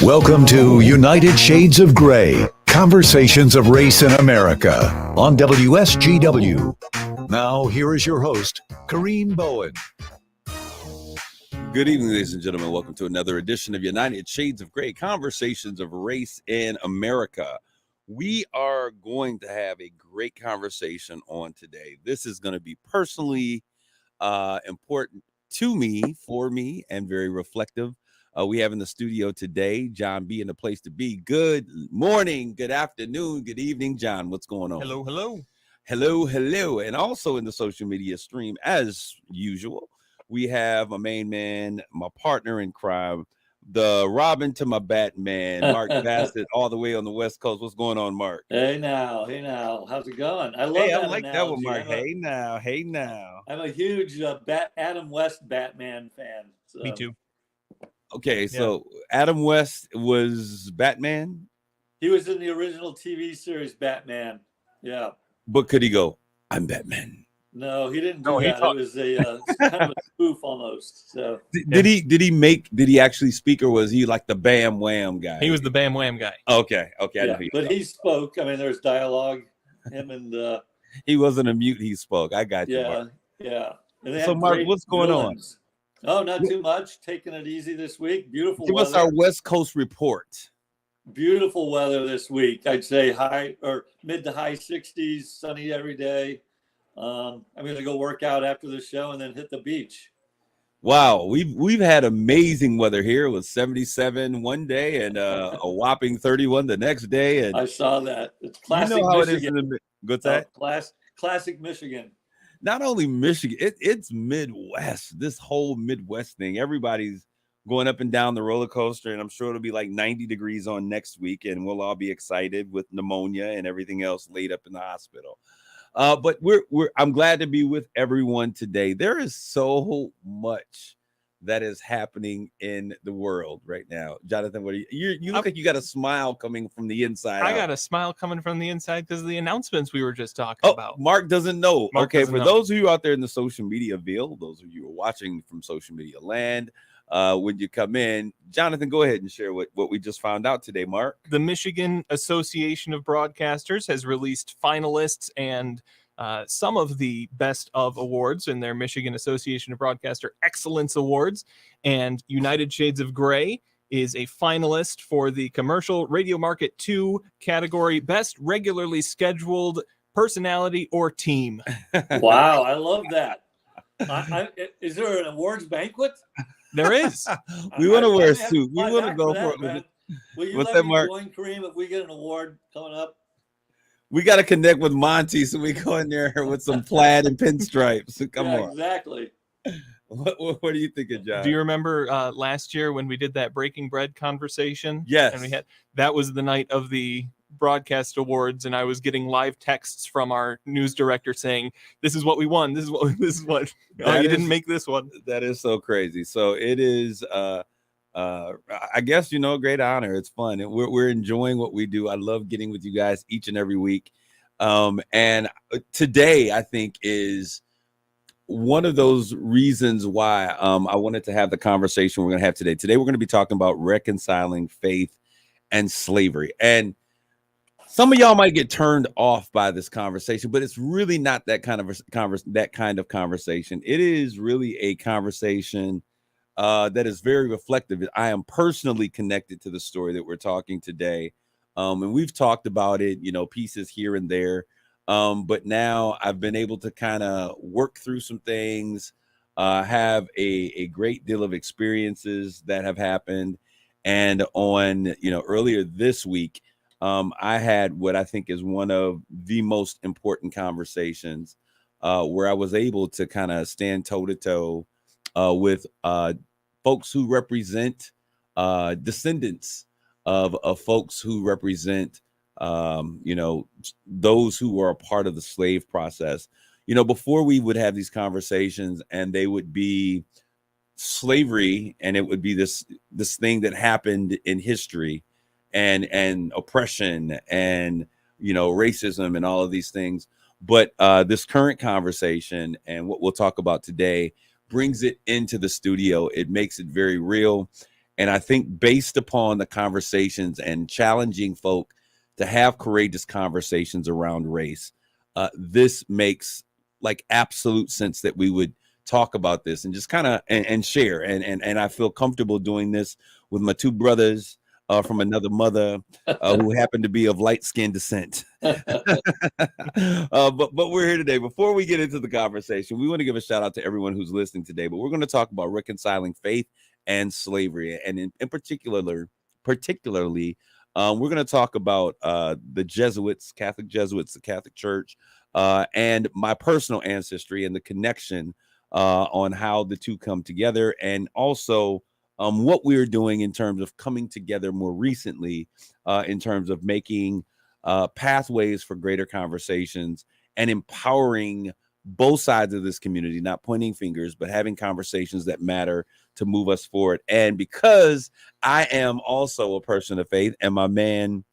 Welcome to United Shades of Gray, Conversations of Race in America on WSGW. Now, here is your host, Kareem Bowen. Good evening, ladies and gentlemen. Welcome to another edition of United Shades of Gray, Conversations of Race in America. We are going to have a great conversation on today. This is going to be personally important to me, for me, and very reflective. We have in the studio today, John B. in the place to be. Good morning, good afternoon, good evening, John. What's going on? Hello, hello. Hello, hello. And also in the social media stream, as usual, we have my main man, my partner in crime, the Robin to my Batman, Mark Bassett, all the way on the West Coast. What's going on, Mark? Hey now, how's it going? I love Hey, I that like analogy. that one, Mark. Hey now. I'm a huge Adam West Batman fan. So. Me too. Okay, so Adam West was Batman? He was in the original TV series Batman. Yeah. But could he go, I'm Batman? No, he didn't do that. It was a kind of a spoof almost. So did he actually speak, or was he like the Bam Wham guy? He was the Bam Wham guy. Okay. Yeah, but he spoke. I mean, there's dialogue. Him and he wasn't a mute. He spoke. I got you. Mark. Yeah. And So, Mark, what's going on? Oh, not too much. Taking it easy this week. Beautiful weather. Give us our West Coast report. Beautiful weather this week. I'd say high or mid to high 60s, sunny every day. I'm going to go work out after the show and then hit the beach. Wow, we've had amazing weather here. It was 77 one day and a whopping 31 the next day. And I saw that. It's classic. You know how Michigan. it is. What's that? Classic Michigan. Not only Michigan, it's Midwest. This whole Midwest thing. Everybody's going up and down the roller coaster, and I'm sure it'll be like 90 degrees on next week, and we'll all be excited with pneumonia and everything else laid up in the hospital. But I'm glad to be with everyone today. There is so much that is happening in the world right now. Jonathan, what are you look like you got a smile coming from the inside. I got a smile coming from the inside because of the announcements we were just talking about. Mark doesn't know. Those of you out there in the social media Ville, those of you who are watching from social media land, when you come in, Jonathan, go ahead and share what we just found out today, Mark. The Michigan Association of Broadcasters has released finalists and some of the best of awards in their Michigan Association of Broadcaster Excellence Awards. And United Shades of Gray is a finalist for the Commercial Radio Market 2 category, Best Regularly Scheduled Personality or Team. Wow, I love that. Is there an awards banquet? There is. We want to wear a suit. We want to go for it. Man. Will you What's let that, me Mark? join, Kareem, if we get an award coming up? We got to connect with Monty, so we go in there with some plaid and pinstripes. Come on. Exactly. What are you thinking, John? Do you remember last year when we did that Breaking Bread conversation? Yes. And that was the night of the broadcast awards, and I was getting live texts from our news director saying, "This is what we won. This is what. Oh, you didn't make this one." That is so crazy. So it is. I guess, a great honor. It's fun. We're enjoying what we do. I love getting with you guys each and every week. And today, I think, is one of those reasons why I wanted to have the conversation we're going to have today. Today, we're going to be talking about reconciling faith and slavery. And some of y'all might get turned off by this conversation, but it's really not that kind of conversation. It is really a conversation that is very reflective. I am personally connected to the story that we're talking today. And we've talked about it, pieces here and there. But now I've been able to kind of work through some things, have a great deal of experiences that have happened. And on, earlier this week, I had what I think is one of the most important conversations where I was able to kind of stand toe to toe with folks who represent descendants of folks who represent, those who were a part of the slave process. Before we would have these conversations and they would be slavery, and it would be this thing that happened in history and oppression and, racism and all of these things. But this current conversation and what we'll talk about today brings it into the studio. It makes it very real. And I think based upon the conversations and challenging folk to have courageous conversations around race, this makes like absolute sense that we would talk about this and just kind of and share. And I feel comfortable doing this with my two brothers from another mother who happen to be of light skinned descent. But we're here today. Before we get into the conversation, we want to give a shout out to everyone who's listening today. But we're going to talk about reconciling faith and slavery, and in particularly, we're going to talk about the Jesuits, Catholic Jesuits, the Catholic Church, and my personal ancestry and the connection on how the two come together, and also what we're doing in terms of coming together more recently in terms of making pathways for greater conversations and empowering both sides of this community, not pointing fingers, but having conversations that matter to move us forward. And because I am also a person of faith, and my man,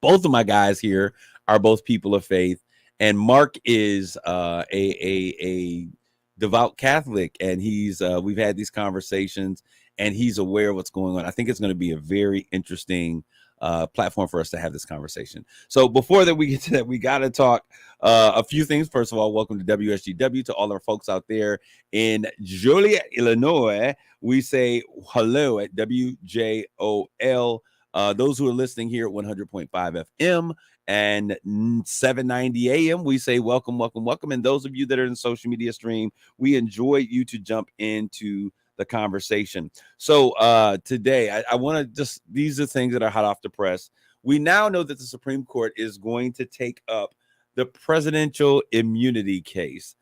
both of my guys here are both people of faith, and Mark is a devout Catholic, and he's we've had these conversations, and he's aware of what's going on. I think it's going to be a very interesting platform for us to have this conversation. So before that we get to that, we got to talk a few things. First of all, welcome to WSGW. To all our folks out there in Joliet, Illinois, we say hello at WJOL. Those who are listening here at 100.5 FM and 790 AM, we say welcome, welcome, welcome. And those of you that are in the social media stream, we enjoy you to jump into the conversation. So today, I want to just, these are things that are hot off the press. We now know that the Supreme Court is going to take up the presidential immunity case.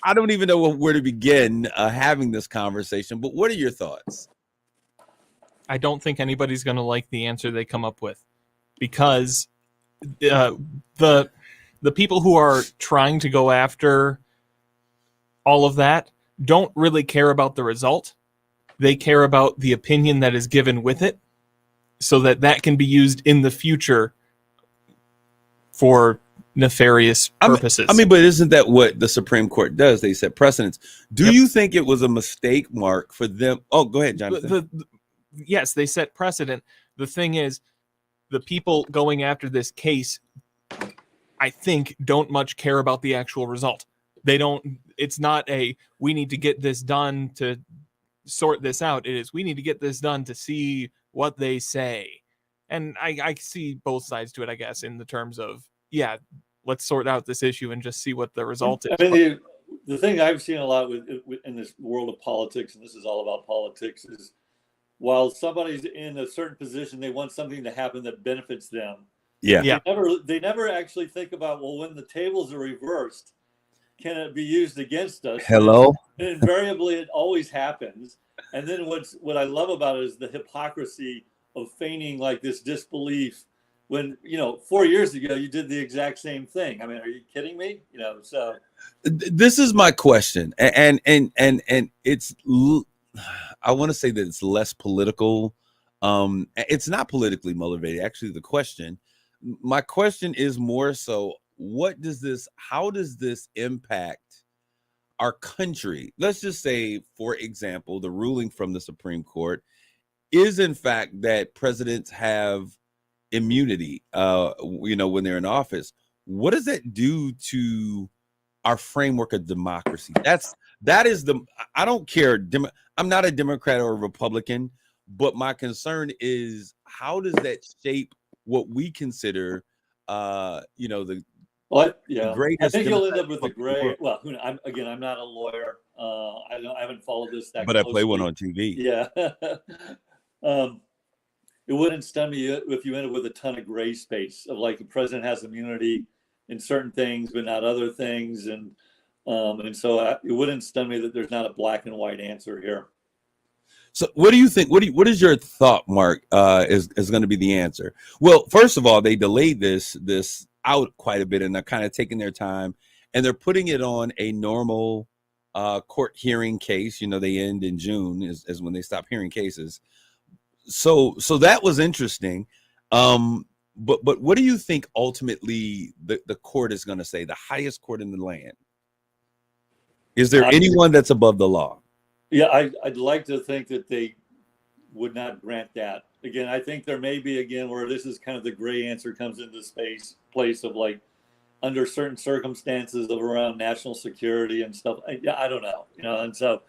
I don't even know where to begin having this conversation, but what are your thoughts? I don't think anybody's going to like the answer they come up with, because the people who are trying to go after all of that don't really care about the result. They care about the opinion that is given with it, so that can be used in the future for nefarious purposes. I mean, but isn't that what the Supreme Court does? They set precedents. Do you think it was a mistake, Mark, for them? Oh, go ahead, Jonathan. Yes, they set precedent. The thing is, the people going after this case, I think, don't much care about the actual result. They don't, it's not a, we need to get this done to sort this out. It is, we need to get this done to see what they say. And I see both sides to it, I guess, in the terms of, yeah, let's sort out this issue and just see what the result is. I mean, the thing I've seen a lot in this world of politics, and this is all about politics, is while somebody's in a certain position, they want something to happen that benefits them. Yeah. They never actually think about, well, when the tables are reversed, can it be used against us? Hello. And invariably, it always happens. And then what I love about it is the hypocrisy of feigning like this disbelief when, 4 years ago, you did the exact same thing. I mean, are you kidding me? So this is my question. And it's, I want to say that it's less political. It's not politically motivated. Actually, my question is more so, how does this impact our country? Let's just say, for example, the ruling from the Supreme Court is in fact that presidents have immunity, when they're in office. What does that do to our framework of democracy? I don't care. I'm not a Democrat or a Republican, but my concern is, how does that shape what we consider, the greatest? I think you'll end up with a gray. Well, I'm not a lawyer. I haven't followed this that but closely. I play one on TV. Yeah. It wouldn't stun me if you ended with a ton of gray space of like the president has immunity in certain things, but not other things. And so it wouldn't stun me that there's not a black and white answer here. So what do you think? What is your thought, Mark, is going to be the answer? Well, first of all, they delayed this out quite a bit, and they're kind of taking their time, and they're putting it on a normal court hearing case. They end in June is when they stop hearing cases. So that was interesting. But what do you think ultimately the court is going to say, the highest court in the land? Is there anyone that's above the law? Yeah, I'd like to think that they would not grant that. Again, I think there may be again where this is kind of the gray answer comes into space place of like under certain circumstances of around national security and stuff. I don't know, and so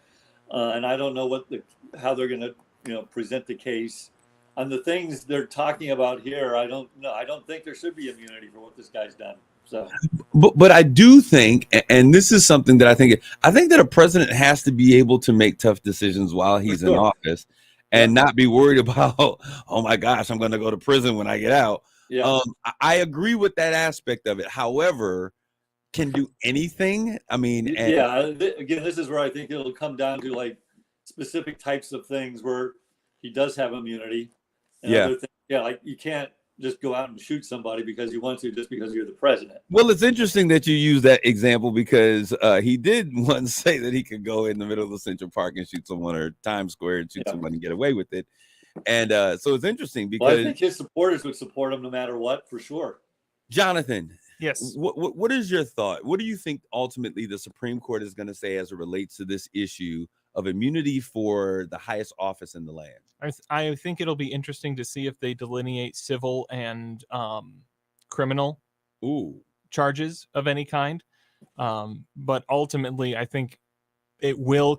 and I don't know how they're going to present the case on the things they're talking about here. I don't know. I don't think there should be immunity for what this guy's done. So, but I do think, and this is something that I think that a president has to be able to make tough decisions while he's in office, and not be worried about, oh my gosh, I'm going to go to prison when I get out. Yeah. I agree with that aspect of it. However, can do anything. I mean, again, this is where I think it'll come down to like specific types of things where he does have immunity. And other things, like you can't just go out and shoot somebody because you want to, just because you're the president. Well, it's interesting that you use that example because he did once say that he could go in the middle of the Central Park and shoot someone, or Times Square and shoot someone and get away with it. And so it's interesting because I think his supporters would support him no matter what, for sure. Jonathan, yes, what is your thought? What do you think ultimately the Supreme Court is going to say as it relates to this issue of immunity for the highest office in the land? I think it'll be interesting to see if they delineate civil and criminal charges of any kind. But ultimately, I think it will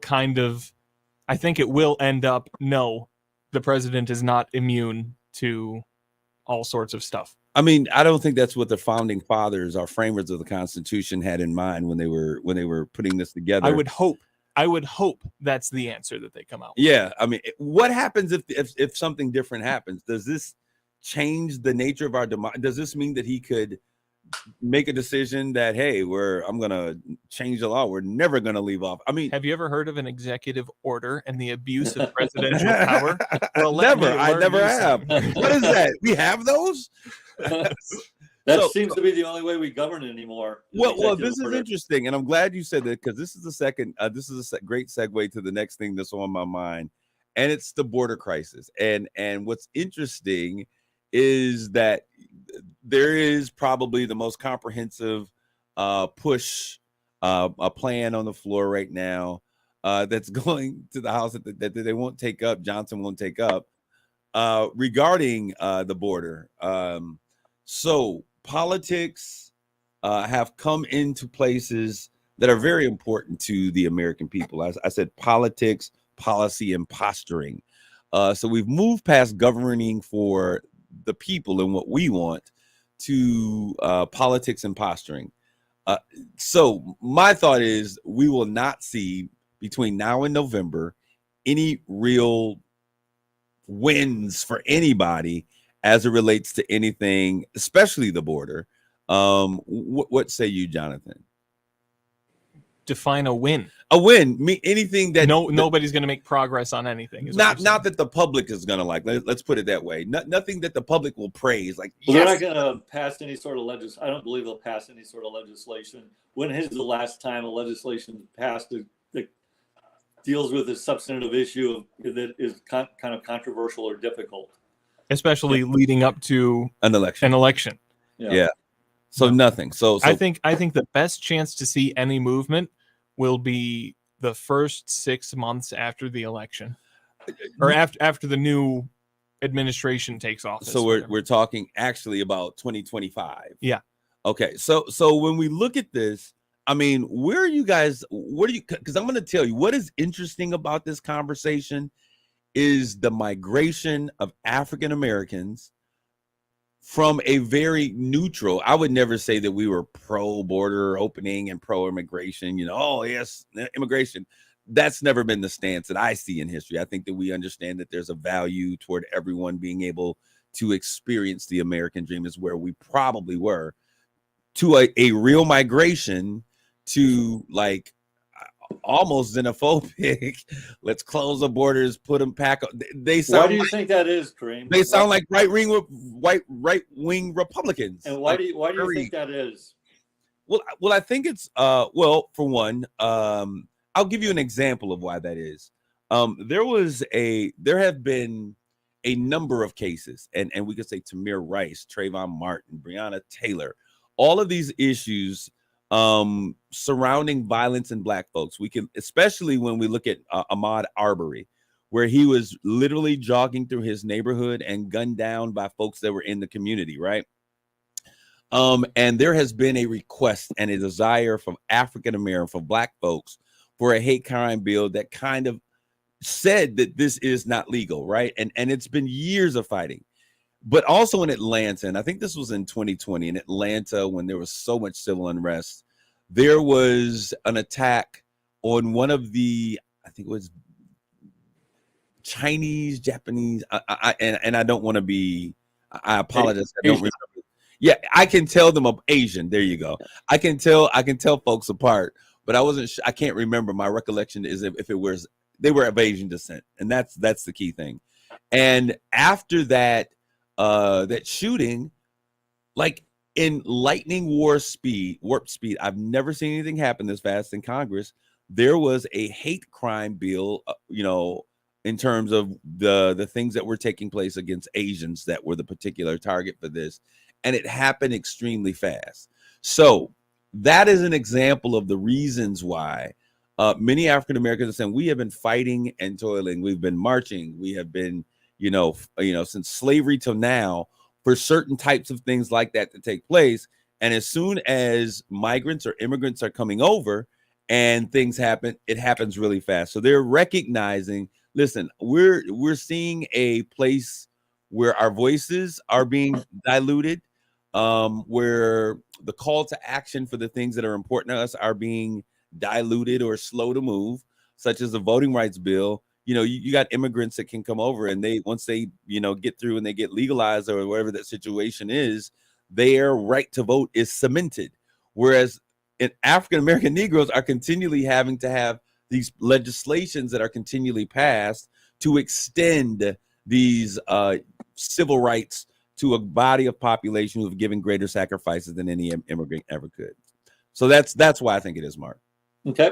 end up, no, the president is not immune to all sorts of stuff. I mean, I don't think that's what the founding fathers, our framers of the Constitution, had in mind when they were putting this together. I would hope that's the answer that they come out with. Yeah, I mean, what happens if something different happens? Does this change the nature of our democracy? Does this mean that he could make a decision that, hey, I'm going to change the law, we're never going to leave off? I mean, have you ever heard of an executive order and the abuse of presidential power? Well, I never have. What is that? We have those? That seems to be the only way we govern anymore. Well, this is interesting, and I'm glad you said that, because this is a great segue to the next thing that's on my mind, and it's the border crisis. And what's interesting is that there is probably the most comprehensive push a plan on the floor right now that's going to the House that they won't take up. Johnson won't take up regarding the border. So politics have come into places that are very important to the American people. As I said, politics, policy, and posturing. So we've moved past governing for the people and what we want to politics and posturing. So my thought is we will not see between now and November any real wins for anybody as it relates to anything, especially the border. What say you, Jonathan? Define a win. A win, anything that nobody's going to make progress on anything. Not that the public is going to like. Let's put it that way. Nothing that the public will praise. Like, well, they're not going to pass any sort of I don't believe they'll pass any sort of legislation. When is the last time a legislation passed that deals with a substantive issue that is kind of controversial or difficult? Especially leading up to an election. Yeah. So nothing. So I think the best chance to see any movement will be the first 6 months after the election, or after the new administration takes office. So we're talking actually about 2025. Yeah. Okay. So when we look at this, I mean, where are you guys? Because I'm going to tell you what is interesting about this conversation is the migration of African Americans from a very neutral. I would never say that we were pro border opening and pro immigration, oh yes, immigration. That's never been the stance that I see in history. I think that we understand that there's a value toward everyone being able to experience the American dream, is where we probably were, to a real migration to like almost xenophobic. Let's close the borders, put them back. They sound. Why do you think that is, Kareem? They sound like right wing Republicans. And why do you think that is? Well, I think it's for one, I'll give you an example of why that is. There have been a number of cases, and we could say Tamir Rice, Trayvon Martin, Breonna Taylor, all of these issues surrounding violence in Black folks. We can, especially when we look at Ahmaud Arbery, where he was literally jogging through his neighborhood and gunned down by folks that were in the community, right? And there has been a request and a desire from African American, from Black folks, for a hate crime bill that kind of said that this is not legal, right? And it's been years of fighting. But also in Atlanta, and I think this was in 2020, in Atlanta, when there was so much civil unrest, there was an attack on one of the, I think it was Chinese, Japanese, and I don't want to be, I apologize, I don't remember. Yeah, I can tell them of Asian. There you go. I can tell folks apart, but I wasn't. I can't remember. My recollection is if it was, they were of Asian descent, and that's the key thing. And after that, that shooting, like in lightning warp speed, I've never seen anything happen this fast in Congress. There was a hate crime bill, in terms of the things that were taking place against Asians that were the particular target for this. And it happened extremely fast. So that is an example of the reasons why many African Americans are saying we have been fighting and toiling. We've been marching. We have been, since slavery till now, for certain types of things like that to take place. And as soon as migrants or immigrants are coming over and things happen, it happens really fast. So they're recognizing, listen, we're seeing a place where our voices are being diluted, where the call to action for the things that are important to us are being diluted or slow to move, such as the voting rights bill. You got immigrants that can come over, and once they get through and they get legalized or whatever that situation is, their right to vote is cemented. Whereas in African American Negroes are continually having to have these legislations that are continually passed to extend these civil rights to a body of population who have given greater sacrifices than any immigrant ever could. So that's why I think it is, Mark. Okay.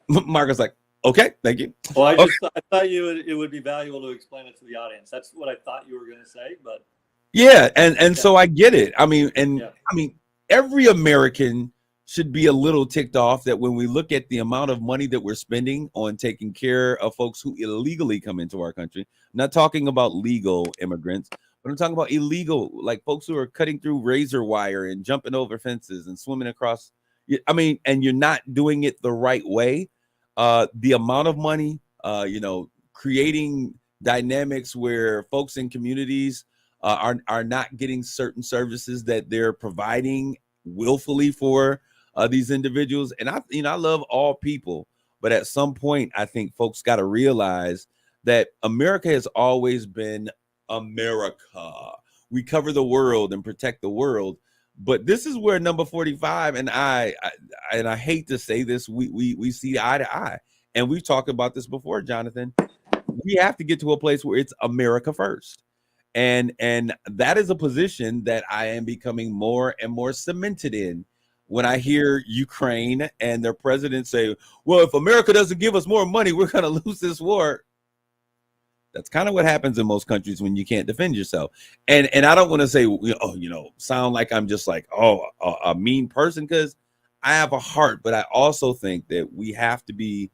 Mark is like, okay, thank you. Well, I thought it would be valuable to explain it to the audience. That's what I thought you were going to say, but yeah, and so I get it. I mean, every American should be a little ticked off that when we look at the amount of money that we're spending on taking care of folks who illegally come into our country. I'm not talking about legal immigrants, but I'm talking about illegal, like folks who are cutting through razor wire and jumping over fences and swimming across. And you're not doing it the right way. The amount of money, creating dynamics where folks in communities are not getting certain services that they're providing willfully for these individuals. And I love all people, but at some point, I think folks got to realize that America has always been America. We cover the world and protect the world. But this is where number 45 and I hate to say this, we see eye to eye. And we've talked about this before, Jonathan. We have to get to a place where it's America first. And that is a position that I am becoming more and more cemented in when I hear Ukraine and their president say, well, if America doesn't give us more money, we're going to lose this war. That's kind of what happens in most countries when you can't defend yourself. And I don't want to say, sound like I'm just like, a mean person, because I have a heart, but I also think that we have to be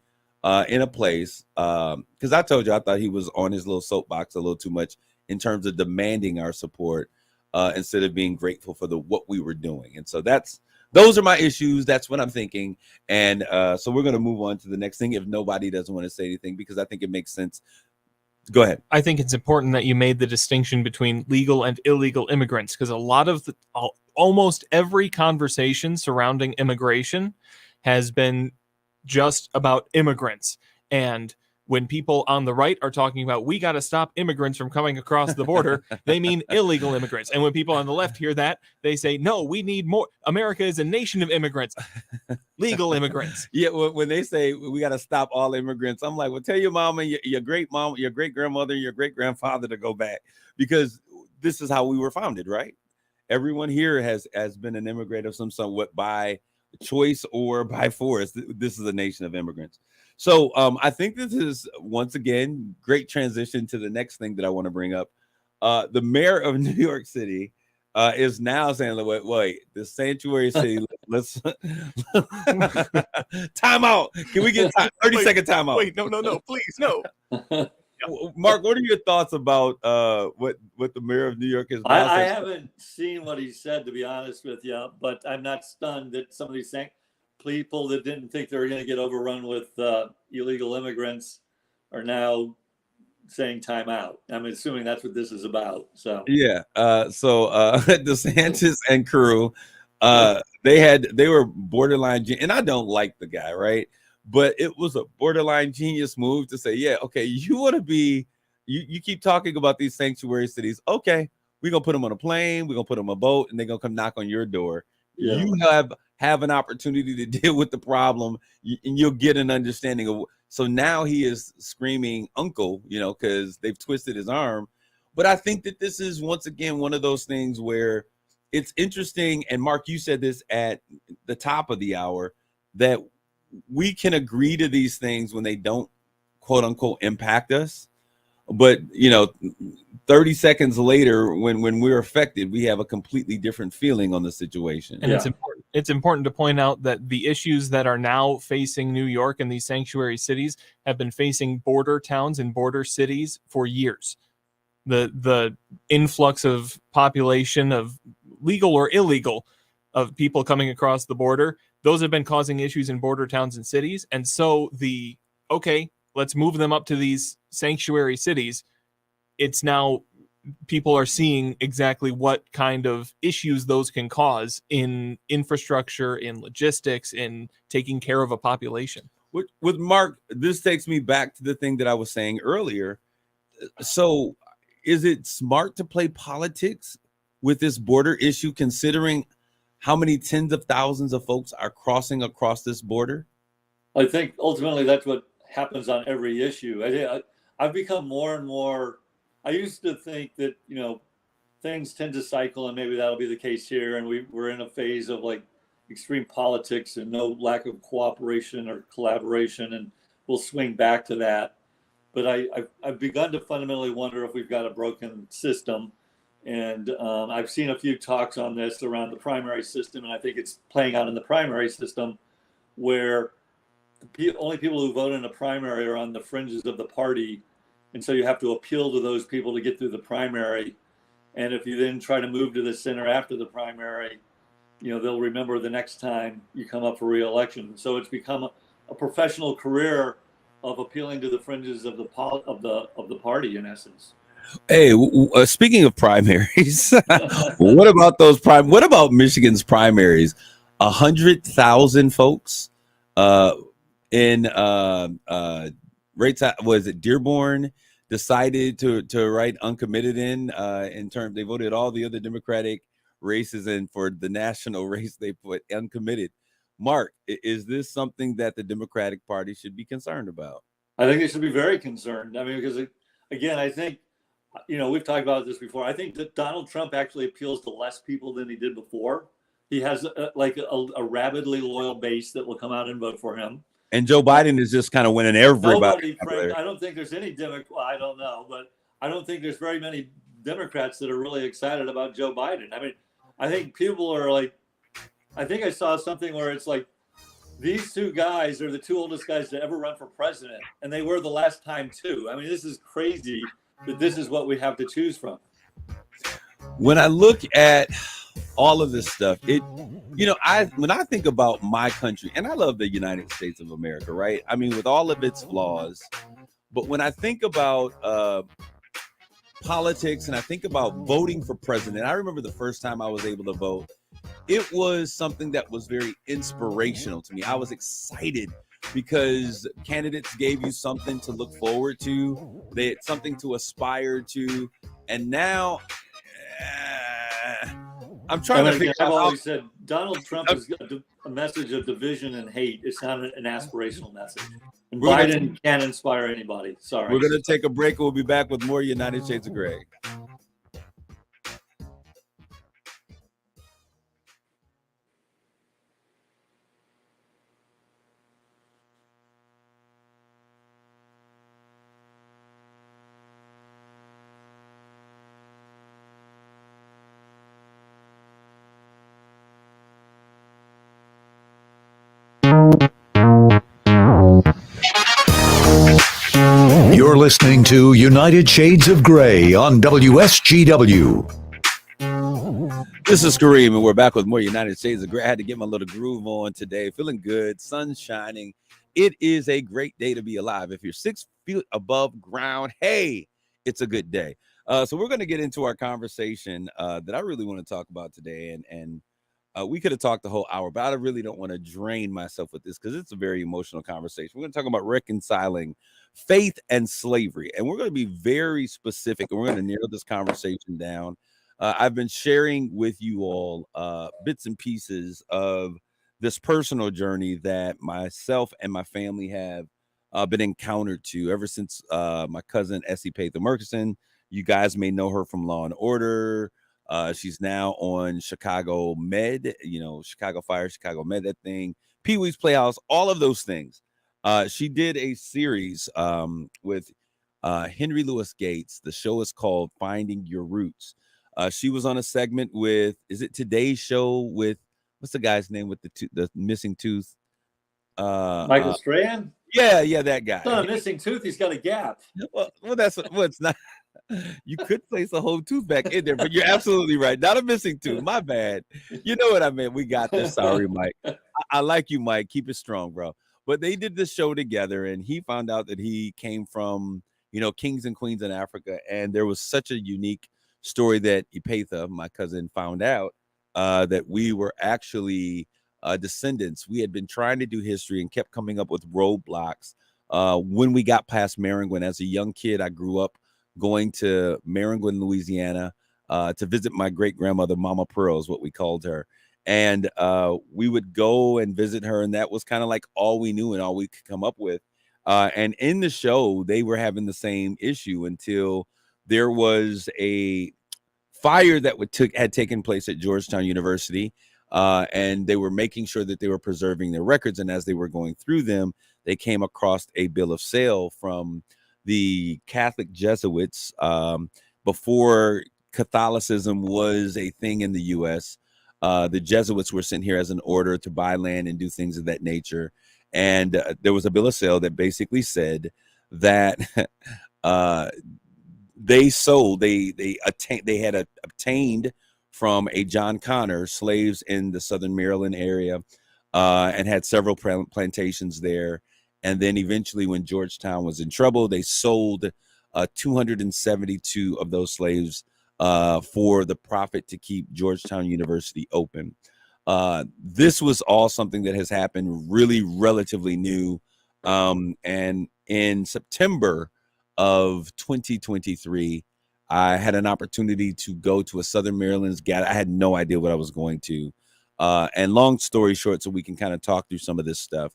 in a place, because I told you, I thought he was on his little soapbox a little too much in terms of demanding our support instead of being grateful for what we were doing. And so those are my issues. That's what I'm thinking. And so we're going to move on to the next thing if nobody doesn't want to say anything, because I think it makes sense. Go ahead. I think it's important that you made the distinction between legal and illegal immigrants, because a lot of almost every conversation surrounding immigration has been just about immigrants. And when people on the right are talking about, we got to stop immigrants from coming across the border, they mean illegal immigrants. And when people on the left hear that, they say, no, we need more. America is a nation of immigrants, legal immigrants. Yeah, when they say we got to stop all immigrants, I'm like, well, tell your mom and your great mom, your great grandmother, your great grandfather to go back, because this is how we were founded, right? Everyone here has been an immigrant of some sort, by choice or by force. This is a nation of immigrants. So I think this is, once again, great transition to the next thing that I want to bring up. The mayor of New York City is now saying, like, wait, the sanctuary city, let's time out. Can we get 30-second time out? Wait, no, please, no. Mark, what are your thoughts about what the mayor of New York is now I saying? haven't seen what he said, to be honest with you, but I'm not stunned that some of these people that didn't think they were going to get overrun with illegal immigrants are now saying time out. I'm assuming that's what this is about. So Yeah. So DeSantis and crew, they were borderline, and I don't like the guy, right? But it was a borderline genius move to say, yeah, okay, you want to be, you keep talking about these sanctuary cities. Okay, we're gonna put them on a plane, we're gonna put them on a boat, and they're gonna come knock on your door. Yeah. You have an opportunity to deal with the problem, and you'll get an understanding of. So now he is screaming uncle, because they've twisted his arm. But I think that this is once again one of those things where it's interesting. And Mark, you said this at the top of the hour, that we can agree to these things when they don't, quote unquote, impact us. But 30 seconds later, when we're affected, we have a completely different feeling on the situation. And it's important to point out that the issues that are now facing New York and these sanctuary cities have been facing border towns and border cities for years. The influx of population, of legal or illegal, of people coming across the border, those have been causing issues in border towns and cities. And so let's move them up to these sanctuary cities. It's now people are seeing exactly what kind of issues those can cause in infrastructure, in logistics, in taking care of a population. With Mark, this takes me back to the thing that I was saying earlier. So is it smart to play politics with this border issue, considering how many tens of thousands of folks are crossing across this border? I think ultimately that's what happens on every issue. I've become more and more, I used to think that, things tend to cycle, and maybe that'll be the case here. And we're in a phase of like extreme politics and no lack of cooperation or collaboration, and we'll swing back to that. But I've begun to fundamentally wonder if we've got a broken system. And I've seen a few talks on this around the primary system, and I think it's playing out in the primary system where the only people who vote in a primary are on the fringes of the party. And so you have to appeal to those people to get through the primary. And if you then try to move to the center after the primary, they'll remember the next time you come up for re-election. So it's become a professional career of appealing to the fringes of the party, in essence. Hey, speaking of primaries, what about what about Michigan's primaries? 100,000 folks in was it Dearborn decided to write uncommitted in terms. They voted all the other Democratic races, and for the national race they put uncommitted. Mark, is this something that the Democratic Party should be concerned about? I think they should be very concerned. I mean, because again, I think, we've talked about this before. I think that Donald Trump actually appeals to less people than he did before. He has a rabidly loyal base that will come out and vote for him. And Joe Biden is just kind of winning everybody. I don't think there's any well, I don't know, but I don't think there's very many Democrats that are really excited about Joe Biden. I mean, I think people are like, I think I saw something where it's like, these two guys are the two oldest guys to ever run for president, and they were the last time too. I mean, this is crazy that this is what we have to choose from. When I look at all of this stuff, when I think about my country, and I love the United States of America, right? I mean, with all of its flaws, but when I think about politics and I think about voting for president, I remember the first time I was able to vote. It was something that was very inspirational to me. I was excited because candidates gave you something to look forward to. They had something to aspire to. And now I'm trying to figure out. I've always said Donald Trump is a message of division and hate. It's not an aspirational message. And Biden can't inspire anybody. Sorry. We're going to take a break. We'll be back with more United Shades of Gray. You're listening to United Shades of Gray on WSGW. This is Kareem, and we're back with more United Shades of Gray. I had to get my little groove on today. Feeling good, sun shining. It is a great day to be alive. If you're 6 feet above ground, hey, it's a good day. So we're going to get into our conversation that I really want to talk about today. And we could have talked the whole hour, but I really don't want to drain myself with this because it's a very emotional conversation. We're going to talk about reconciling faith and slavery. And we're going to be very specific, and we're going to narrow this conversation down. I've been sharing with you all bits and pieces of this personal journey that myself and my family have been encountered to ever since my cousin Essie Patha Murkison. You guys may know her from Law and Order. She's now on Chicago Med, Chicago Fire, Chicago Med, that thing, Pee-wee's Playhouse, all of those things. She did a series with Henry Louis Gates. The show is called Finding Your Roots. She was on a segment with, is it Today's Show with, what's the guy's name with the missing tooth? Michael Strahan? Yeah, that guy. It's not a missing tooth. He's got a gap. Well, it's not. You could place a whole tooth back in there, but you're absolutely right. Not a missing tooth. My bad. You know what I meant. We got this. Sorry, Mike. I like you, Mike. Keep it strong, bro. But they did this show together, and he found out that he came from, kings and queens in Africa, and there was such a unique story that Ipatha, my cousin, found out that we were actually descendants. We had been trying to do history and kept coming up with roadblocks. When we got past Maringouin, as a young kid, I grew up going to Maringouin, Louisiana, to visit my great-grandmother, Mama Pearl is what we called her. And we would go and visit her, and that was kind of like all we knew and all we could come up with. And in the show, they were having the same issue until there was a fire that had taken place at Georgetown University, and they were making sure that they were preserving their records. And as they were going through them, they came across a bill of sale from the Catholic Jesuits before Catholicism was a thing in the U.S. The Jesuits were sent here as an order to buy land and do things of that nature. And there was a bill of sale that basically said that they had obtained from a John Connor slaves in the Southern Maryland area and had several plantations there. And then eventually, when Georgetown was in trouble, they sold 272 of those slaves for the profit to keep Georgetown University open. This was all something that has happened really relatively new. And in September of 2023, I had an opportunity to go to a Southern Maryland's gather. I had no idea what I was going to. And long story short, so we can kind of talk through some of this stuff.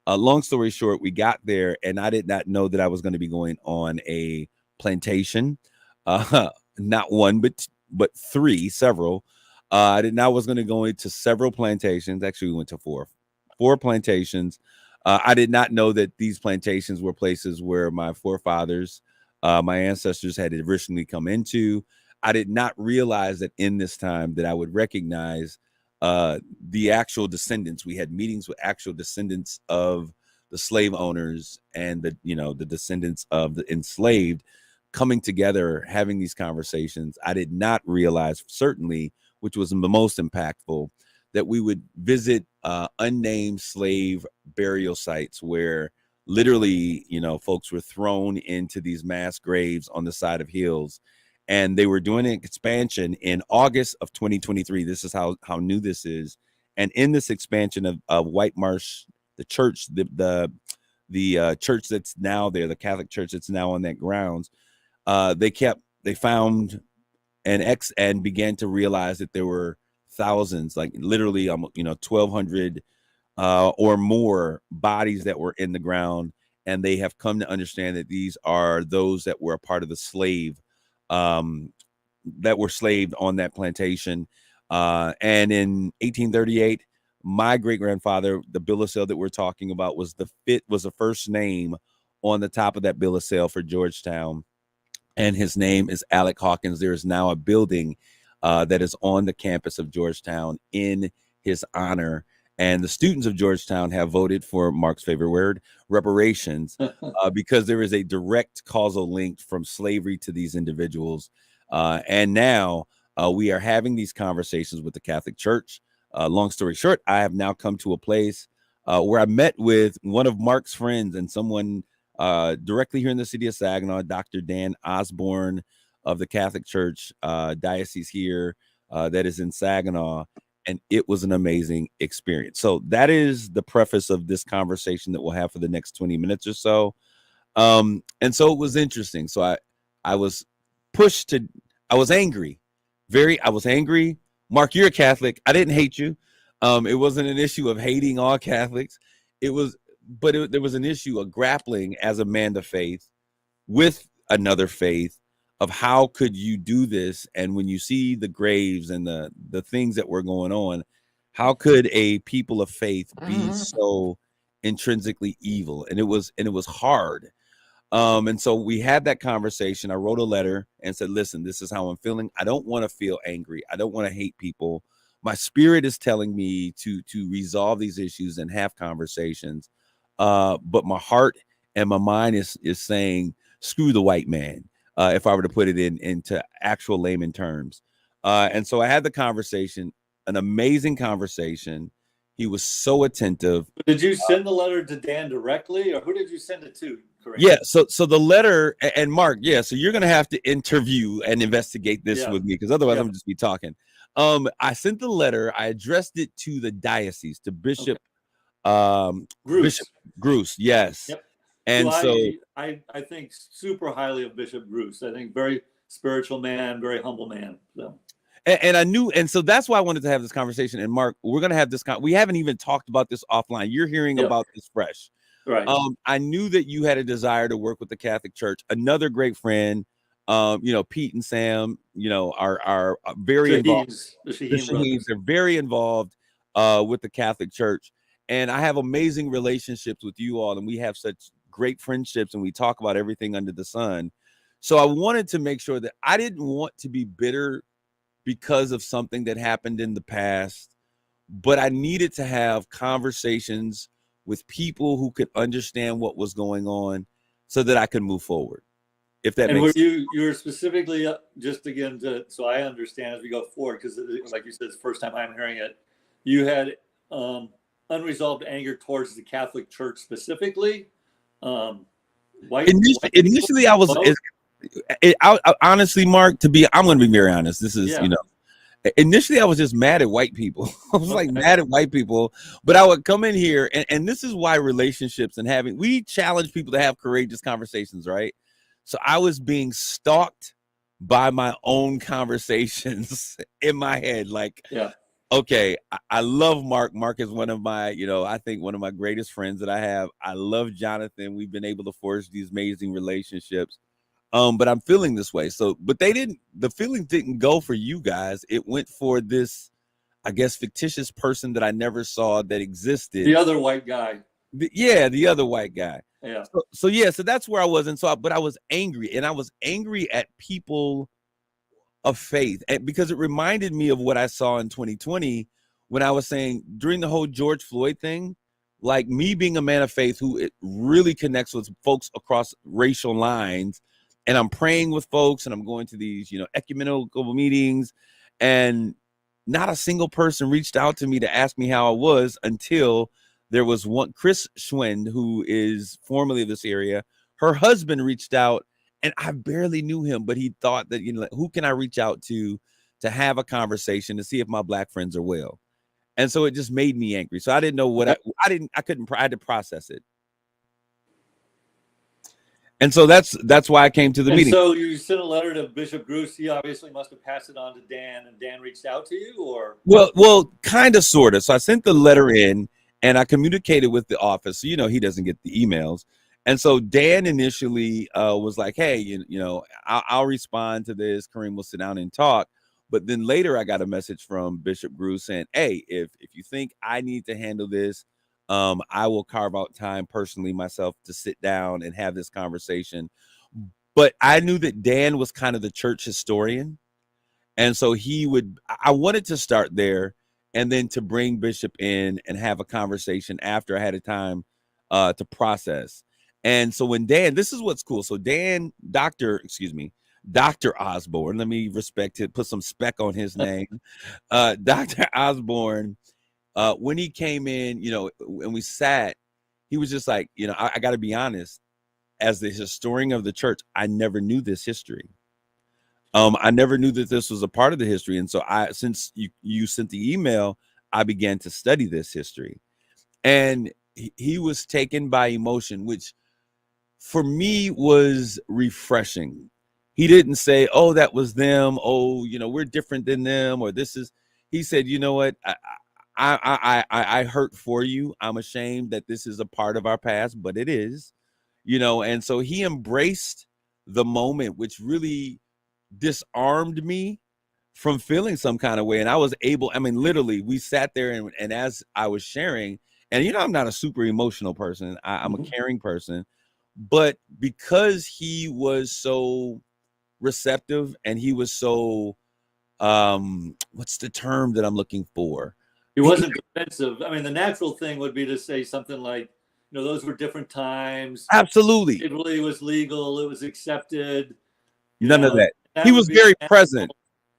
Long story short, we got there, and I did not know that I was going to be going on a plantation. Not one, but several. I did not was going to go into several plantations. Actually, we went to four plantations. I did not know that these plantations were places where my forefathers, my ancestors had originally come into. I did not realize that in this time that I would recognize the actual descendants. We had meetings with actual descendants of the slave owners and the descendants of the enslaved coming together, having these conversations. I did not realize, certainly, which was the most impactful, that we would visit unnamed slave burial sites where literally, folks were thrown into these mass graves on the side of hills. And they were doing an expansion in August of 2023. This is how new this is. And in this expansion of White Marsh, the church, the church that's now there, the Catholic church that's now on that grounds, they found and began to realize that there were thousands, like literally, 1,200 or more bodies that were in the ground. And they have come to understand that these are those that were a part of the slave, that were slaved on that plantation. And in 1838, my great-grandfather, the bill of sale that we're talking about, was the first name on the top of that bill of sale for Georgetown. And his name is Alec Hawkins. There is now a building that is on the campus of Georgetown in his honor. And the students of Georgetown have voted for Mark's favorite word, reparations, because there is a direct causal link from slavery to these individuals. And now we are having these conversations with the Catholic Church. Long story short, I have now come to a place where I met with one of Mark's friends and someone directly here in the city of Saginaw, Dr. Dan Osborne of the Catholic Church diocese here that is in Saginaw. And it was an amazing experience. So that is the preface of this conversation that we'll have for the next 20 minutes or so. And so it was interesting. So I was pushed to, I was angry. I was angry. Mark, you're a Catholic. I didn't hate you. It wasn't an issue of hating all Catholics. There was an issue of grappling as a man of faith with another faith of how could you do this? And when you see the graves and the things that were going on, how could a people of faith be so intrinsically evil? And it was hard. And so we had that conversation. I wrote a letter and said, listen, this is how I'm feeling. I don't want to feel angry. I don't want to hate people. My spirit is telling me to resolve these issues and have conversations. But my heart and my mind is saying, screw the white man. If I were to put it into actual layman terms. And so I had the conversation, an amazing conversation. He was so attentive. Did you send the letter to Dan directly, or who did you send it to, Kareem? Yeah, so the letter, and Mark, so you're going to have to interview and investigate this with me, because otherwise I'm just be talking. I sent the letter. I addressed it to the diocese, to Bishop Bishop Gruce, yes. Yep. And I think super highly of Bishop Gruce. I think very spiritual man, very humble man. So. And I knew, and so that's why I wanted to have this conversation. And Mark, we're going to have this. We haven't even talked about this offline. You're hearing about this fresh. Right. I knew that you had a desire to work with the Catholic Church. Another great friend, Pete and Sam, are very involved. The Shaheens are very involved with the Catholic Church. And I have amazing relationships with you all. And we have such great friendships, and we talk about everything under the sun. So I wanted to make sure that I didn't want to be bitter because of something that happened in the past, but I needed to have conversations with people who could understand what was going on so that I could move forward. If that makes sense. You were specifically, just again, so I understand as we go forward, because like you said, it's the first time I'm hearing it, you had unresolved anger towards the Catholic Church specifically. Initially, I was honestly, Mark, I'm going to be very honest. This is, initially I was just mad at white people. I was mad at white people, but I would come in here and this is why relationships and we challenge people to have courageous conversations, right? So I was being stalked by my own conversations in my head. Okay, I love Mark. Mark is one of my, I think one of my greatest friends that I have. I love Jonathan. We've been able to forge these amazing relationships. But I'm feeling this way. So, but the feeling didn't go for you guys. It went for this, I guess, fictitious person that I never saw that existed. The other white guy. The other white guy. Yeah. So that's where I was. And but I was angry, and I was angry at people of faith, and because it reminded me of what I saw in 2020 when I was saying during the whole George Floyd thing, like me being a man of faith who it really connects with folks across racial lines. And I'm praying with folks, and I'm going to these, ecumenical meetings, and not a single person reached out to me to ask me how I was until there was one, Chris Schwind, who is formerly of this area. Her husband reached out, and I barely knew him, but he thought that, who can I reach out to have a conversation to see if my Black friends are well? And so it just made me angry. So I didn't know what I had to process it. And so that's why I came to the meeting. So you sent a letter to Bishop Gruce. He obviously must have passed it on to Dan, and Dan reached out to you, or? Well, kind of, sort of. So I sent the letter in, and I communicated with the office. So, he doesn't get the emails. And so Dan initially was like, hey, I'll respond to this. Kareem will sit down and talk. But then later I got a message from Bishop Gruce saying, hey, if you think I need to handle this, I will carve out time personally myself to sit down and have this conversation. But I knew that Dan was kind of the church historian. And so I wanted to start there and then to bring Bishop in and have a conversation after I had a time to process. And so when Dan, this is what's cool. So Dan, Dr. Osborne, let me respect it, put some spec on his name. Dr. Osborne, when he came in, and we sat, he was just like, I got to be honest, as the historian of the church, I never knew this history. I never knew that this was a part of the history. And so since you sent the email, I began to study this history. And he was taken by emotion, which for me was refreshing. He didn't say, oh, that was them. Oh, we're different than them, or this is, he said, you know what? I hurt for you. I'm ashamed that this is a part of our past, but it is, and so he embraced the moment, which really disarmed me from feeling some kind of way. And I was able, literally, we sat there and as I was sharing, and I'm not a super emotional person. I'm a caring person, but because he was so receptive and he was so, what's the term that I'm looking for? He wasn't defensive. The natural thing would be to say something like, those were different times. Absolutely. It really was legal. It was accepted. None of that. He was very present.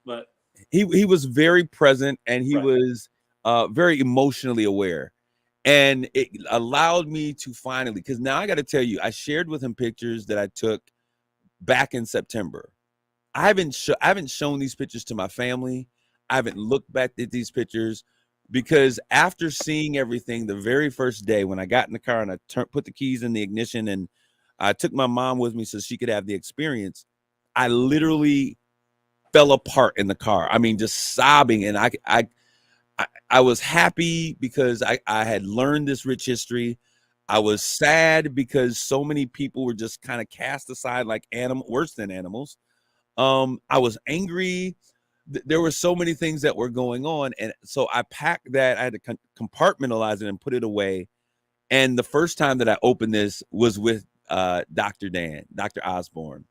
But he was very present, and he was very emotionally aware. And it allowed me to finally, because now I got to tell you, I shared with him pictures that I took back in September. I haven't shown these pictures to my family. I haven't looked back at these pictures, because after seeing everything the very first day when I got in the car and I put the keys in the ignition and I took my mom with me so she could have the experience, I literally fell apart in the car. Just sobbing. And I was happy because I had learned this rich history. I was sad because so many people were just kind of cast aside like worse than animals. I was angry. There were so many things that were going on. And so I packed that. I had to compartmentalize it and put it away. And the first time that I opened this was with Dr. Osborne.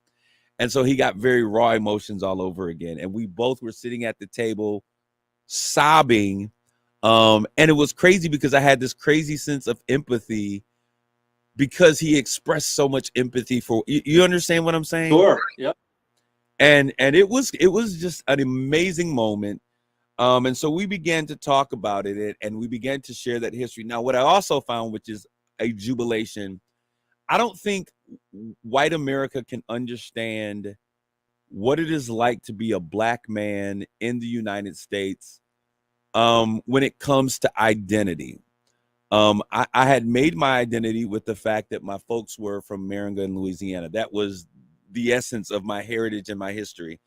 And so he got very raw emotions all over again. And we both were sitting at the table sobbing. And it was crazy because I had this crazy sense of empathy because he expressed so much empathy for you. Understand what I'm saying? Sure. Yep. And it was just an amazing moment. And so we began to talk about it and we began to share that history. Now, what I also found, which is a jubilation, I don't think white America can understand what it is like to be a Black man in the United States when it comes to identity. I had made my identity with the fact that my folks were from Marengo and Louisiana. That was the essence of my heritage and my history.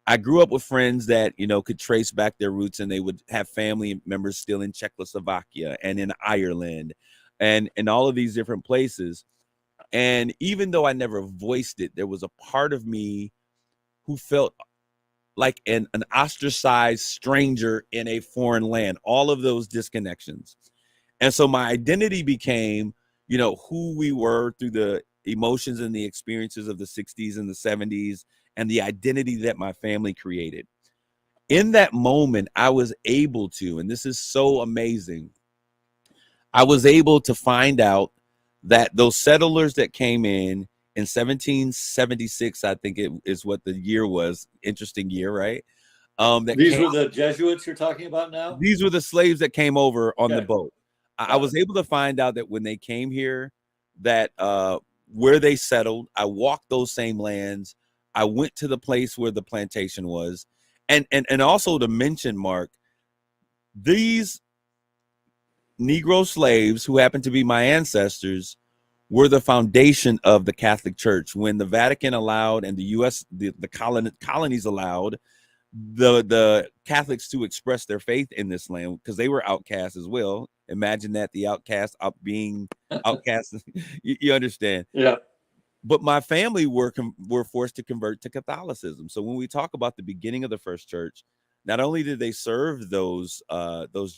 I grew up with friends that, could trace back their roots, and they would have family members still in Czechoslovakia and in Ireland and all of these different places. And even though I never voiced it, there was a part of me who felt like an ostracized stranger in a foreign land, all of those disconnections. And so my identity became, who we were through the emotions and the experiences of the 60s and the 70s and the identity that my family created. In that moment, I was able to, and this is so amazing, I was able to find out that those settlers that came in 1776, I think it is what the year was. Interesting year, right? These were the Jesuits you're talking about now? These were the slaves that came over on the boat. I was able to find out that when they came here, that where they settled, I walked those same lands. I went to the place where the plantation was. And also to mention, Mark, these Negro slaves who happened to be my ancestors were the foundation of the Catholic Church. When the Vatican allowed and the U.S., the colonies allowed the Catholics to express their faith in this land, because they were outcasts as well. Imagine that, the outcast being outcast. you understand? Yeah. But my family were forced to convert to Catholicism. So when we talk about the beginning of the first church, not only did they serve those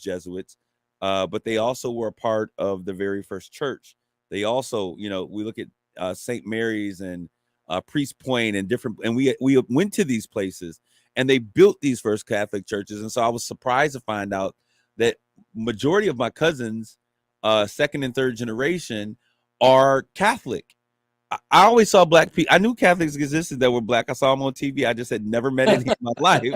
Jesuits, but they also were a part of the very first church. They also, we look at St. Mary's and Priest Point and different, and we went to these places and they built these first Catholic churches. And so I was surprised to find out that majority of my cousins, second and third generation, are Catholic. I always saw black people. I knew Catholics existed that were black. I saw them on TV. I just had never met any in my life,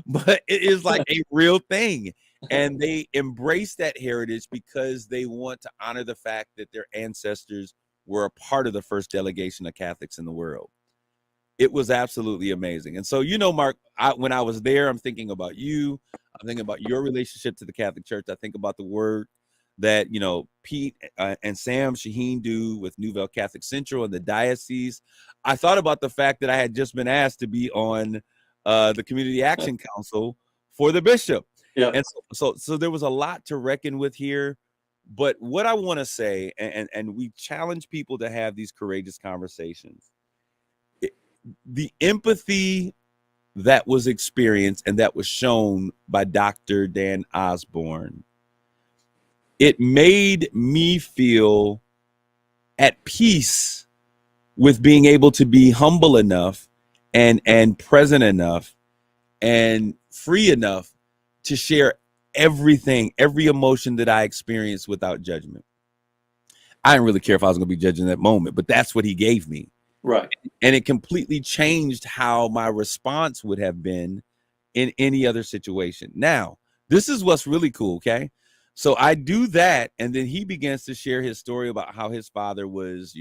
but it is like a real thing. And they embrace that heritage because they want to honor the fact that their ancestors were a part of the first delegation of Catholics in the world. It was absolutely amazing. And so, Mark, when I was there, I'm thinking about you. I'm thinking about your relationship to the Catholic Church. I think about the word that, Pete and Sam Shaheen do with Nouvelle Catholic Central and the diocese. I thought about the fact that I had just been asked to be on the Community Action Council for the bishop. Yeah. And so there was a lot to reckon with here. But what I want to say, and we challenge people to have these courageous conversations, the empathy that was experienced and that was shown by Dr. Dan Osborne, it made me feel at peace with being able to be humble enough and present enough and free enough to share everything, every emotion that I experienced without judgment. I didn't really care if I was going to be judging that moment, but that's what he gave me. Right. And it completely changed how my response would have been in any other situation. Now, this is what's really cool, okay? So I do that, and then he begins to share his story about how his father was,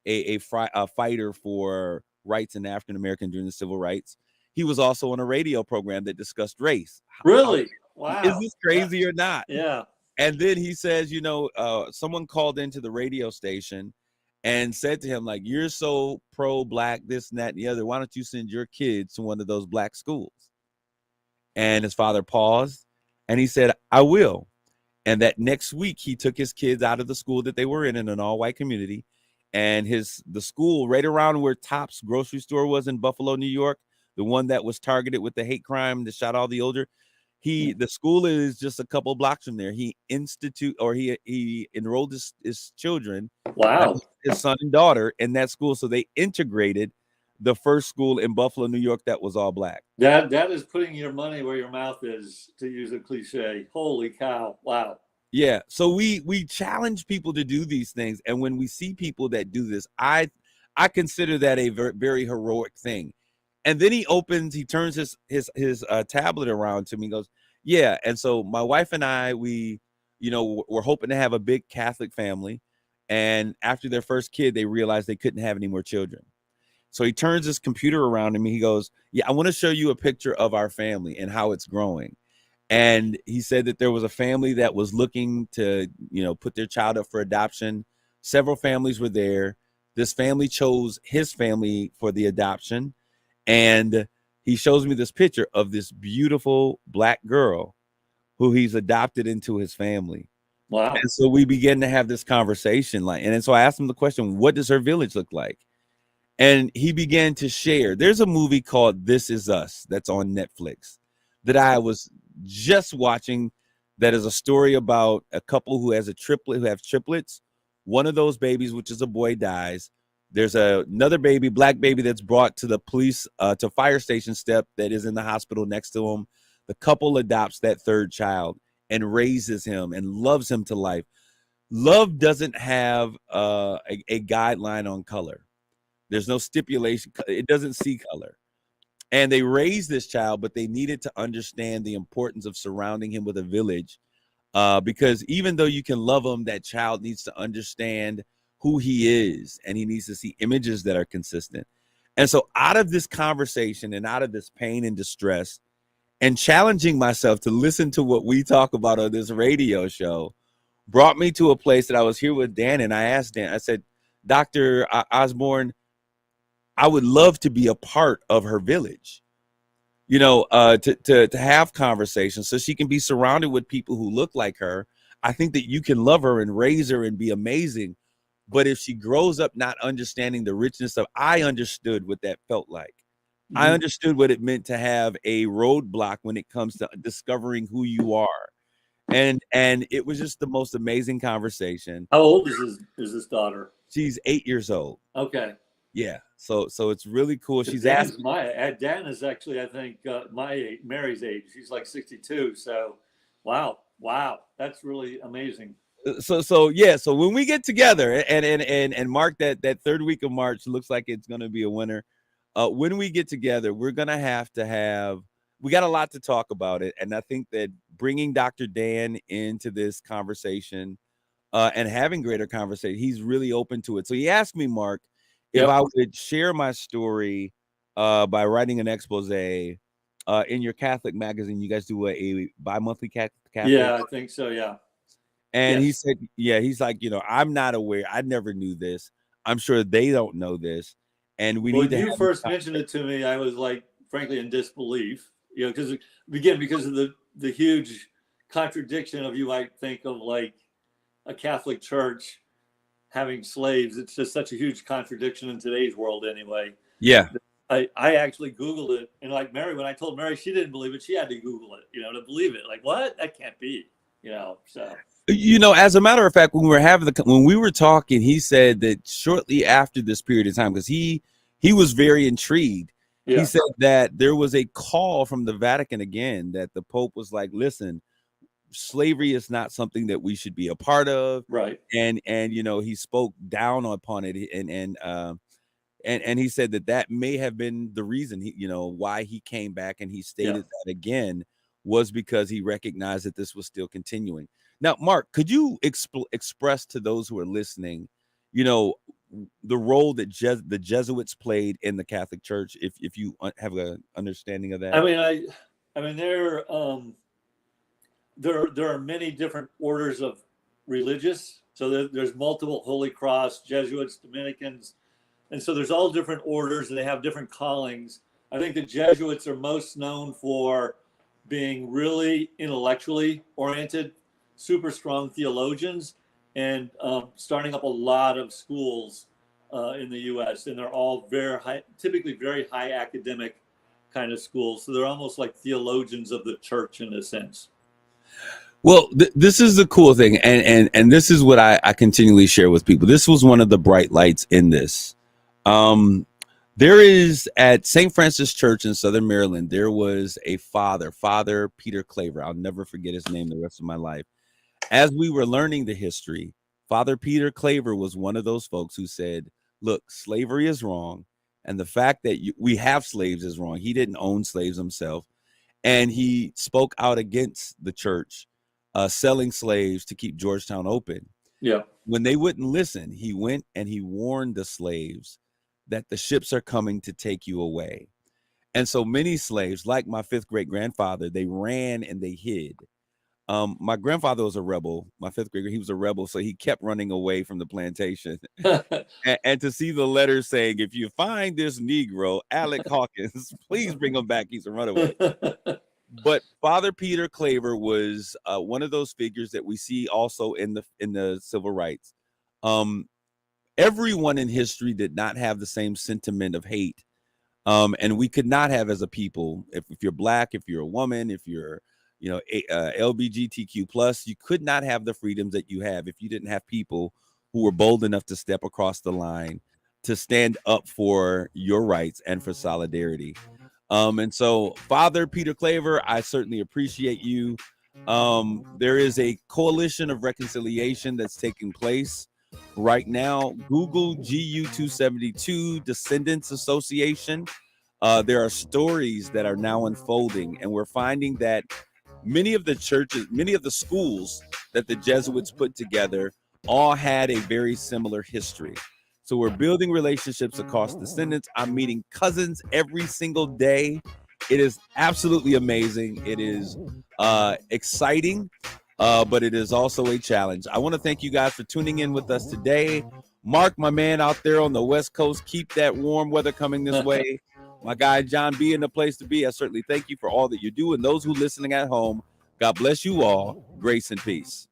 a fighter for rights in African American during the civil rights. He was also on a radio program that discussed race. Really? Wow. Is this crazy or not? Yeah. And then he says, someone called into the radio station and said to him, like, you're so pro-black, this and that and the other. Why don't you send your kids to one of those black schools? And his father paused and he said, I will. And that next week, he took his kids out of the school that they were in an all-white community. And the school right around where Tops grocery store was in Buffalo, New York, the one that was targeted with the hate crime that shot all the older, the school is just a couple blocks from there. He enrolled his children, wow, his son and daughter, in that school. So they integrated the first school in Buffalo, New York that was all black. That is putting your money where your mouth is, to use a cliche. Holy cow. Wow. Yeah. So we challenge people to do these things. And when we see people that do this, I consider that a very, very heroic thing. And then he turns his tablet around to me and goes, yeah. And so my wife and I, we're hoping to have a big Catholic family. And after their first kid, they realized they couldn't have any more children. So he turns his computer around to me. He goes, yeah, I want to show you a picture of our family and how it's growing. And he said that there was a family that was looking to, put their child up for adoption. Several families were there. This family chose his family for the adoption. And he shows me this picture of this beautiful black girl who he's adopted into his family. Wow. And so we began to have this conversation. And so I asked him the question, what does her village look like? And he began to share. There's a movie called This Is Us that's on Netflix that I was just watching. That is a story about a couple who have triplets. One of those babies, which is a boy, dies. There's another baby, black baby, that's brought to the police, to fire station step that is in the hospital next to him. The couple adopts that third child and raises him and loves him to life. Love doesn't have a guideline on color. There's no stipulation. It doesn't see color. And they raised this child, but they needed to understand the importance of surrounding him with a village, because even though you can love him, that child needs to understand who he is, and he needs to see images that are consistent. And so out of this conversation and out of this pain and distress and challenging myself to listen to what we talk about on this radio show brought me to a place that I was here with Dan. And I asked Dan, I said, Dr. Osborne, I would love to be a part of her village, to have conversations so she can be surrounded with people who look like her. I think that you can love her and raise her and be amazing. But if she grows up not understanding the richness of, I understood what that felt like. Mm-hmm. I understood what it meant to have a roadblock when it comes to discovering who you are. And it was just the most amazing conversation. How old is this daughter? She's 8 years old. Okay. Yeah. So it's really cool. She's asking. Dan is actually, I think, Mary's age. She's like 62. So, wow. Wow, that's really amazing. So yeah, so when we get together and mark that third week of March, looks like it's going to be a winner. When we get together, we're going to have we got a lot to talk about it, and I think that bringing Dr. Dan into this conversation and having greater conversation, he's really open to it. So he asked me, Mark, if Yep. I would share my story by writing an expose in your Catholic magazine. You guys do a bi-monthly Catholic. Yeah, I think so. Yeah. And he Yes. said, yeah, he's like, I'm not aware. I never knew this. I'm sure they don't know this. And we Well, need when to you have first mentioned it to me, I was like, frankly, in disbelief. Because of the huge contradiction of, you might think of like a Catholic Church having slaves. It's just such a huge contradiction in today's world, anyway. Yeah. I actually Googled it, and like Mary, when I told Mary she didn't believe it, she had to Google it, to believe it. Like, what? That can't be, So. As a matter of fact, when we were talking, he said that shortly after this period of time, because he was very intrigued. Yeah. He said that there was a call from the Vatican again, that the Pope was like, listen, slavery is not something that we should be a part of. Right. And he spoke down upon it, and he said that may have been the reason why he came back, and he stated that again was because he recognized that this was still continuing. Now, Mark, could you express to those who are listening, the role that the Jesuits played in the Catholic Church, if you have an understanding of that? I mean, there are many different orders of religious. So there's multiple Holy Cross, Jesuits, Dominicans, and so there's all different orders, and they have different callings. I think the Jesuits are most known for being really intellectually oriented, super strong theologians, and starting up a lot of schools in the U.S. And they're all typically very high academic kind of schools. So they're almost like theologians of the church in a sense. Well, this is the cool thing, and this is what I continually share with people. This was one of the bright lights in this. There is at St. Francis Church in Southern Maryland, there was a Father Peter Claver. I'll never forget his name the rest of my life. As we were learning the history, Father Peter Claver was one of those folks who said, look, slavery is wrong. And the fact that we have slaves is wrong. He didn't own slaves himself. And he spoke out against the church selling slaves to keep Georgetown open. Yeah. When they wouldn't listen, he went and he warned the slaves that the ships are coming to take you away. And so many slaves, like my fifth great grandfather, they ran and they hid. My grandfather was a rebel. My fifth grader, he was a rebel, so he kept running away from the plantation. and to see the letters saying, if you find this Negro, Alec Hawkins, please bring him back. He's a runaway. But Father Peter Claver was one of those figures that we see also in the civil rights. Everyone in history did not have the same sentiment of hate. And we could not have as a people, if you're Black, if you're a woman, if you're LGBTQ plus, you could not have the freedoms that you have if you didn't have people who were bold enough to step across the line to stand up for your rights and for solidarity. And so, Father Peter Claver, I certainly appreciate you. There is a coalition of reconciliation that's taking place right now. Google GU272 Descendants Association. There are stories that are now unfolding, and we're finding that many of the churches, many of the schools that the Jesuits put together all had a very similar history. So we're building relationships across descendants. I'm meeting cousins every single day. It is absolutely amazing. It is exciting, but it is also a challenge. I want to thank you guys for tuning in with us today. Mark, my man out there on the West Coast, keep that warm weather coming this way. My guy, John B. in the place to be. I certainly thank you for all that you do. And those who are listening at home, God bless you all. Grace and peace.